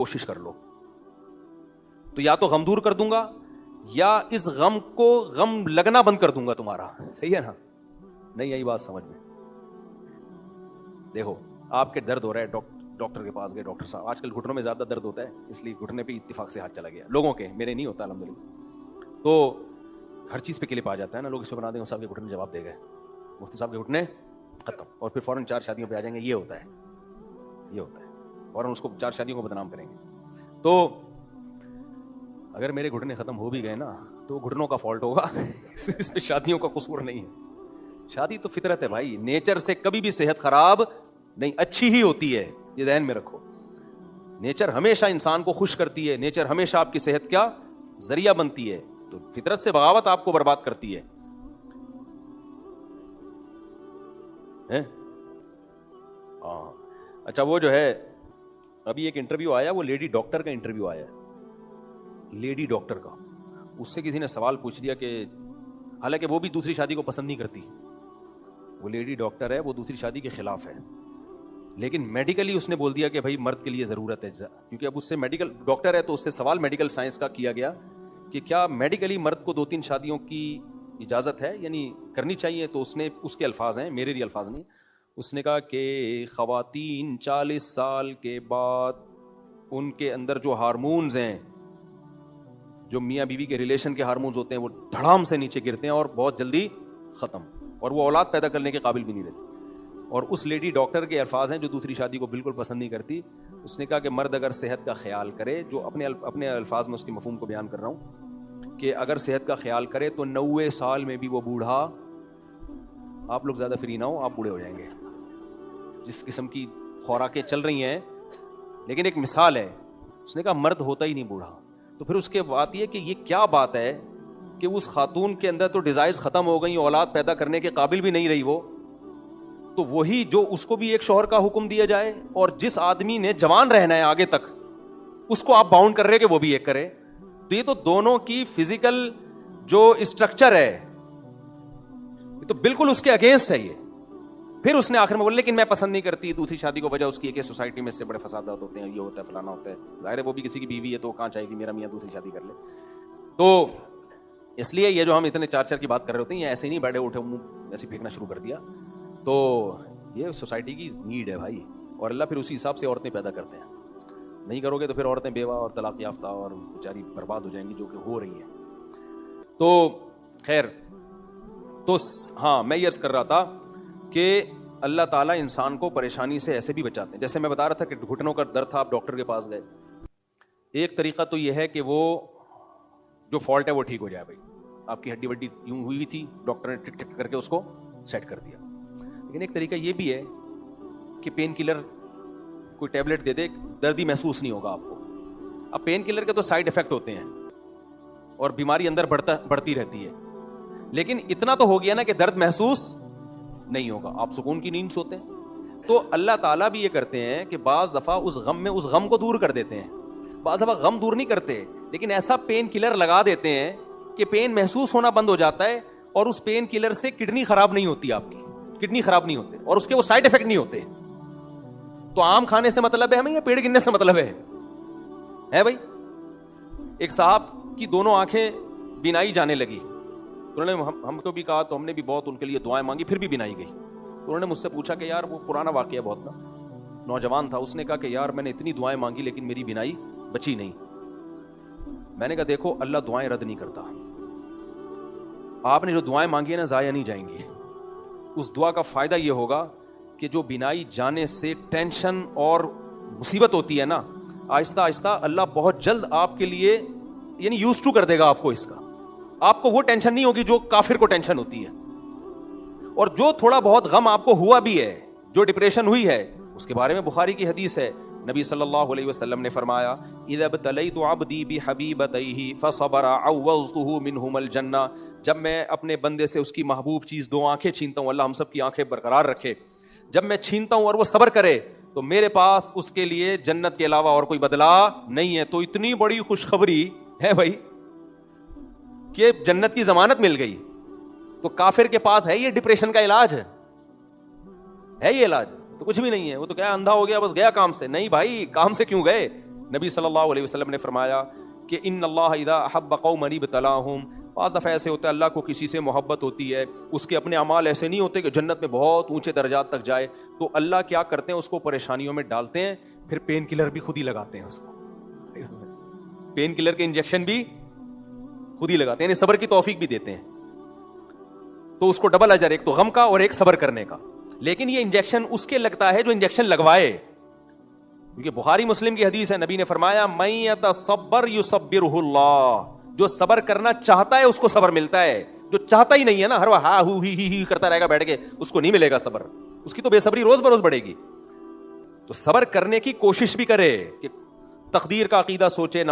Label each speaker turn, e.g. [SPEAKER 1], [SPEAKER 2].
[SPEAKER 1] کوشش کر لو. تو یا تو غم دور کر دوں گا یا اس غم کو غم لگنا بند کر دوں گا تمہارا. صحیح ہے نا؟ نہیں آئی بات سمجھ میں؟ دیکھو آپ کے درد ہو رہا ہے, ڈاکٹر کے پاس گئے, ڈاکٹر صاحب آج کل گھٹنوں میں زیادہ درد ہوتا ہے اس لیے گھٹنے پہ اتفاق سے ہاتھ چلا گیا لوگوں کے, میرے نہیں ہوتا الحمدللہ. تو ہر چیز پہ کلپ آ جاتا ہے نا, لوگ اس پہ بنا دیں صاحب کے گھٹنے جواب دے گئے, مفتی صاحب کے گھٹنے ختم, اور پھر فوراً 4 شادیوں پہ آ جائیں گے. یہ ہوتا ہے فوراً اس کو 4 شادیوں کو بدنام کریں گے. تو اگر میرے گھٹنے ختم ہو بھی گئے نا تو گھٹنوں کا فالٹ ہوگا, اس پہ شادیوں کا قصور نہیں ہے. شادی تو فطرت ہے بھائی, نیچر سے کبھی بھی صحت خراب نہیں, اچھی ہی ہوتی ہے, یہ ذہن میں رکھو. نیچر ہمیشہ انسان کو خوش کرتی ہے, نیچر ہمیشہ آپ کی صحت کیا ذریعہ بنتی ہے. تو فطرت سے بغاوت آپ کو برباد کرتی ہے. اچھا وہ جو ہے ابھی ایک انٹرویو آیا, وہ لیڈی ڈاکٹر کا انٹرویو آیا, لیڈی ڈاکٹر کا. اس سے کسی نے سوال پوچھ لیا کہ حالانکہ وہ بھی دوسری شادی کو پسند نہیں کرتی, وہ لیڈی ڈاکٹر ہے, وہ دوسری شادی کے خلاف ہے, لیکن میڈیکلی اس نے بول دیا کہ بھائی مرد کے لیے ضرورت ہے, کیونکہ اب اس سے میڈیکل ڈاکٹر ہے تو اس سے سوال میڈیکل سائنس کا کیا گیا کہ کیا میڈیکلی مرد کو 2-3 شادیوں کی اجازت ہے, یعنی کرنی چاہیے. تو اس نے, اس کے الفاظ ہیں, میرے لیے الفاظ نہیں, اس نے کہا کہ خواتین 40 سال کے بعد ان کے اندر جو ہارمونز ہیں, جو میاں بیوی کے ریلیشن کے ہارمونز ہوتے ہیں, وہ دھڑام سے نیچے گرتے ہیں اور بہت جلدی ختم, اور وہ اولاد پیدا کرنے کے قابل بھی نہیں رہتی. اور اس لیڈی ڈاکٹر کے الفاظ ہیں جو دوسری شادی کو بالکل پسند نہیں کرتی. اس نے کہا کہ مرد اگر صحت کا خیال کرے, جو اپنے الفاظ میں اس کے مفہوم کو بیان کر رہا ہوں, کہ اگر صحت کا خیال کرے تو 90 سال میں بھی وہ بوڑھا, آپ لوگ زیادہ فری نہ ہو, آپ بوڑھے ہو جائیں گے. جس قسم کی خوراکیں چل رہی ہیں, لیکن ایک مثال ہے. اس نے کہا مرد ہوتا ہی نہیں بوڑھا. تو پھر اس کے بات یہ کہ یہ کیا بات ہے کہ اس خاتون کے اندر تو ڈیزائرز ختم ہو گئی, اولاد پیدا کرنے کے قابل بھی نہیں رہی وہ, تو وہی جو اس کو بھی ایک شوہر کا حکم دیا جائے, اور جس آدمی نے جوان رہنا ہے آگے تک اس کو آپ باؤنڈ کر رہے کہ وہ بھی ایک کرے. تو یہ تو دونوں کی فزیکل جو اسٹرکچر ہے یہ تو بالکل اس کے اگینسٹ ہے یہ. پھر اس نے آخر میں بولا لیکن میں پسند نہیں کرتی دوسری شادی کو, وجہ اس کی ہے کہ سوسائٹی میں اس سے بڑے فسادات ہوتے ہیں, یہ ہوتا ہے, فلانا ہوتا ہے. ظاہر ہے وہ بھی کسی کی بیوی ہے تو کہاں چاہے گی میرا میاں دوسری شادی کر لے. تو اس لیے یہ جو ہم اتنے 4 کی بات کر رہے ہوتے ہیں, یہ ایسے ہی نہیں بیٹھے اٹھے منہ ایسے پھینکنا شروع کر دیا. تو یہ سوسائٹی کی نیڈ ہے بھائی, اور اللہ پھر اسی حساب سے عورتیں پیدا کرتے ہیں. نہیں کرو گے تو پھر عورتیں بیوہ اور طلاق یافتہ اور بیچاری برباد ہو جائیں گی, جو کہ ہو رہی ہیں. تو خیر, تو ہاں میں یہ عرض کر رہا تھا کہ اللہ تعالیٰ انسان کو پریشانی سے ایسے بھی بچاتے ہیں. جیسے میں بتا رہا تھا کہ گھٹنوں کا درد تھا, آپ ڈاکٹر کے پاس گئے. ایک طریقہ تو یہ ہے کہ وہ جو فالٹ ہے وہ ٹھیک ہو جائے. بھائی آپ کی ہڈی وڈی یوں ہوئی تھی, ڈاکٹر نے ٹک ٹک کر کے اس کو سیٹ کر دیا. لیکن ایک طریقہ یہ بھی ہے کہ پین کلر کوئی ٹیبلٹ دے دے, درد ہی محسوس نہیں ہوگا آپ کو. اب پین کلر کے تو سائیڈ افیکٹ ہوتے ہیں اور بیماری اندر بڑھتی رہتی ہے, لیکن اتنا تو ہو گیا نا کہ درد محسوس نہیں ہوگا, آپ سکون کی نیند سوتے ہیں. تو اللہ تعالیٰ بھی یہ کرتے ہیں کہ بعض دفعہ اس غم کو دور کر دیتے ہیں. بعض دفعہ غم دور نہیں کرتے, لیکن ایسا پین کلر لگا دیتے ہیں کہ پین محسوس ہونا بند ہو جاتا ہے, اور اس پین کلر سے کڈنی خراب نہیں ہوتی, آپ کی کڈنی خراب نہیں ہوتے, اور اس کے وہ سائیڈ افیکٹ نہیں ہوتے. تو آم کھانے سے مطلب ہے ہمیں یا پیڑ گرنے سے مطلب ہے بھائی. ایک صاحب کی دونوں آنکھیں بینائی جانے لگی, انہوں نے ہم کو بھی کہا, تو ہم نے بھی بہت ان کے لیے دعائیں مانگی, پھر بھی بینائی گئی. تو انہوں نے مجھ سے پوچھا کہ یار, وہ پرانا واقعہ بہت نا, نوجوان تھا, اس نے کہا کہ یار میں نے اتنی دعائیں مانگی لیکن میری بینائی بچی نہیں. میں نے کہا دیکھو اللہ دعائیں رد نہیں کرتا, آپ نے جو دعائیں مانگی ہیں نا ضائع نہیں جائیں گی. اس دعا کا فائدہ یہ ہوگا کہ جو بینائی جانے سے ٹینشن اور مصیبت ہوتی ہے نا, آہستہ آہستہ اللہ بہت جلد آپ کے لیے یعنی یوز ٹو کر دے گا آپ کو اس کا. آپ کو وہ ٹینشن نہیں ہوگی جو کافر کو ٹینشن ہوتی ہے. اور جو تھوڑا بہت غم آپ کو ہوا بھی ہے, جو ڈپریشن ہوئی ہے, اس کے بارے میں بخاری کی حدیث ہے, نبی صلی اللہ علیہ وسلم نے فرمایا اذا ابتلیت عبدی بحبیبتیہ فصبر عوضتہ منہم الجنہ. جب میں اپنے بندے سے اس کی محبوب چیز 2 آنکھیں چھینتا ہوں, اللہ ہم سب کی آنکھیں برقرار رکھے, جب میں چھینتا ہوں اور وہ صبر کرے تو میرے پاس اس کے لیے جنت کے علاوہ اور کوئی بدلہ نہیں ہے. تو اتنی بڑی خوشخبری ہے بھائی کہ جنت کی ضمانت مل گئی. تو کافر کے پاس ہے یہ ڈپریشن کا علاج ہے یہ علاج؟ تو کچھ بھی نہیں ہے. وہ تو کیا اندھا ہو گیا بس گیا کام سے. نہیں بھائی, کام سے کیوں گئے, نبی صلی اللہ علیہ وسلم نے فرمایا کہ ان اللہ اذا احب قوما ابتلاهم، بعض دفعہ ایسے ہوتا ہے اللہ کو کسی سے محبت ہوتی ہے، اس کے اپنے اعمال ایسے نہیں ہوتے کہ جنت میں بہت اونچے درجات تک جائے، تو اللہ کیا کرتے ہیں اس کو پریشانیوں میں ڈالتے ہیں، پھر پین کلر بھی خود ہی لگاتے ہیں، اس کو پین کلر کے انجیکشن بھی خود ہی لگاتے ہیں، یعنی صبر کی توفیق بھی دیتے ہیں، تو اس کو ڈبل اجر، ایک تو غم کا اور ایک صبر کرنے کا۔ لیکن یہ انجیکشن اس کے لگتا ہے جو انجیکشن لگوائے، کیونکہ بخاری مسلم کی حدیث ہے، نبی نے فرمایا من یتصبر یصبرہ اللہ، جو صبر کرنا چاہتا ہے اس کو صبر ملتا ہے، جو چاہتا ہی نہیں ہے نا، ہر وقت ہا ہو ہی کرتا رہے گا بیٹھ کے، اس کو نہیں ملے گا صبر، اس کی تو بے صبری روز بروز بڑھے گی۔ تو صبر کرنے کی کوشش بھی کرے کہ تقدیر کا عقیدہ سوچے،